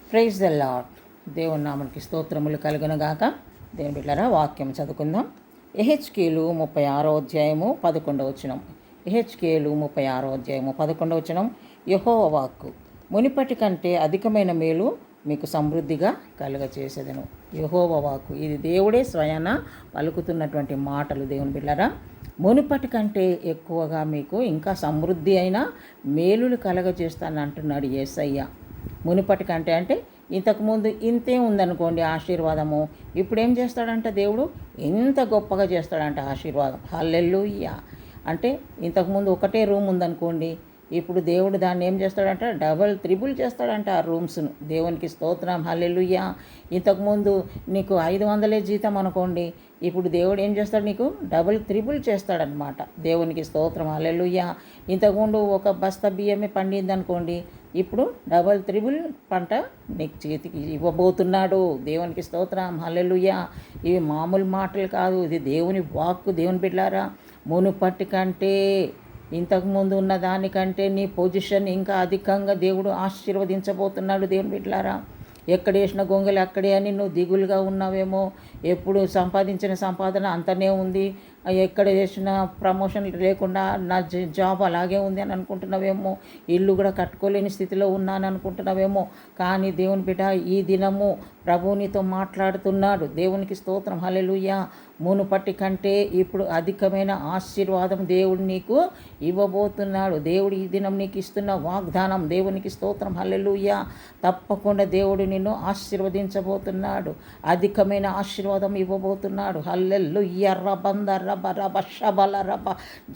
Praise the lord. దేవుని నామనికి స్తోత్రములు కలుగునుగాక. దేవుని బిడ్డలారా, వాక్యం చదువుకుందాం. యెహెజ్కేలు 36వ అధ్యాయము 11వ వచనం. యెహెజ్కేలు 36వ అధ్యాయము 11వ వచనం. యెహోవా వాక్కు, మునిపటి కంటే అధికమైన మేలు మీకు సమృద్ధిగా కలుగచేసేదను. యెహోవా వాక్కు, ఇది దేవుడే స్వయాన పలుకుతున్నటువంటి మాటలు. దేవుని బిడ్డలారా, మునుపటి కంటే ఎక్కువగా మీకు ఇంకా సమృద్ధి అయిన మేలులు కలగజేస్తాను అంటున్నాడు యేసయ్య. మునుపటి కంటే అంటే ఇంతకుముందు ఇంతే ఉందనుకోండి ఆశీర్వాదము, ఇప్పుడు ఏం చేస్తాడంట దేవుడు? ఇంత గొప్పగా చేస్తాడంట ఆశీర్వాదం. హల్లెలూయా. అంటే ఇంతకుముందు ఒకటే రూమ్ ఉందనుకోండి, ఇప్పుడు దేవుడు దాన్ని ఏం చేస్తాడంట? డబల్ త్రిబుల్ చేస్తాడంట ఆ రూమ్స్ను. దేవునికి స్తోత్రం. హల్లెలూయా. ఇంతకుముందు నీకు 500 జీతం అనుకోండి, ఇప్పుడు దేవుడు ఏం చేస్తాడు? నీకు డబుల్ త్రిబుల్ చేస్తాడనమాట. దేవునికి స్తోత్రం. హల్లెలూయా. ఇంతకుముందు ఒక బస్తా బియ్యమే పండింది అనుకోండి, ఇప్పుడు డబల్ త్రిబుల్ పంట నీకు చేతికి ఇవ్వబోతున్నాడు. దేవునికి స్తోత్రం. హల్లెలూయా. ఇవి మామూలు మాటలు కాదు, ఇది దేవుని వాక్కు. దేవుని బిడ్డలారా, మునుపటి కంటే ఇంతకుముందు ఉన్న దానికంటే నీ పొజిషన్ ఇంకా అధికంగా దేవుడు ఆశీర్వదించబోతున్నాడు. దేవుని బిడ్డలారా, ఎక్కడ వేసిన గొంగలు అక్కడే అని నువ్వు దిగులుగా ఉన్నావేమో. ఎప్పుడు సంపాదించిన సంపాదన అంతనే ఉంది, ఎక్కడ చేసిన ప్రమోషన్ లేకుండా నా జాబ్ అలాగే ఉంది అని అనుకుంటున్నావేమో. ఇల్లు కూడా కట్టుకోలేని స్థితిలో ఉన్నాను అనుకుంటున్నావేమో. కానీ దేవుని బిడ్డ, ఈ దినము ప్రభువు నీతో మాట్లాడుతున్నాడు. దేవునికి స్తోత్రం. హల్లెలూయా. మునుపటి కంటే ఇప్పుడు అధికమైన ఆశీర్వాదం దేవుడు నీకు ఇవ్వబోతున్నాడు. దేవుడు ఈ దినం నీకు ఇస్తున్న వాగ్దానం. దేవునికి స్తోత్రం. హల్లెలూయా. తప్పకుండా దేవుడు నిన్ను ఆశీర్వదించబోతున్నాడు. అధికమైన ఆశీర్వాదం ఇవ్వబోతున్నాడు. హల్లెలూయా. రబంద రబ రబ షబల రబ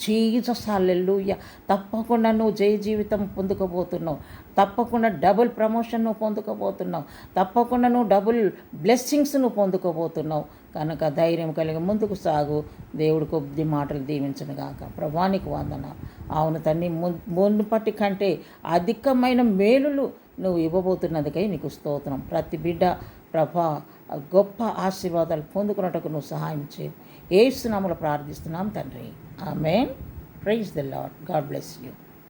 జీసస్. హల్లెలూయా. తప్పకుండా నువ్వు జయ జీవితం పొందుకోబోతున్నావు. తప్పకుండా డబుల్ ప్రమోషన్ నువ్వు పొందుకోబోతున్నావు. తప్పకుండా నువ్వు డబుల్ బ్లెస్సింగ్స్ నువ్వు పొందుకోబోతున్నావు. కనుక ధైర్యం కలిగి ముందుకు సాగు. దేవుడు కొద్ది మాటలు దీవించను గాక. ప్రభానికి వందన. అవును తండ్రి, మునుపటి కంటే అధికమైన మేలులు నువ్వు ఇవ్వబోతున్నదికై నీకు స్తోత్రం. ప్రతి బిడ్డ ప్రభా గొప్ప ఆశీర్వాదాలు పొందుకున్నట్టుకు నువ్వు సహాయం చేయి. యేసు నామములో ప్రార్థిస్తున్నాం తండ్రి. Amen. Praise the Lord. God bless you.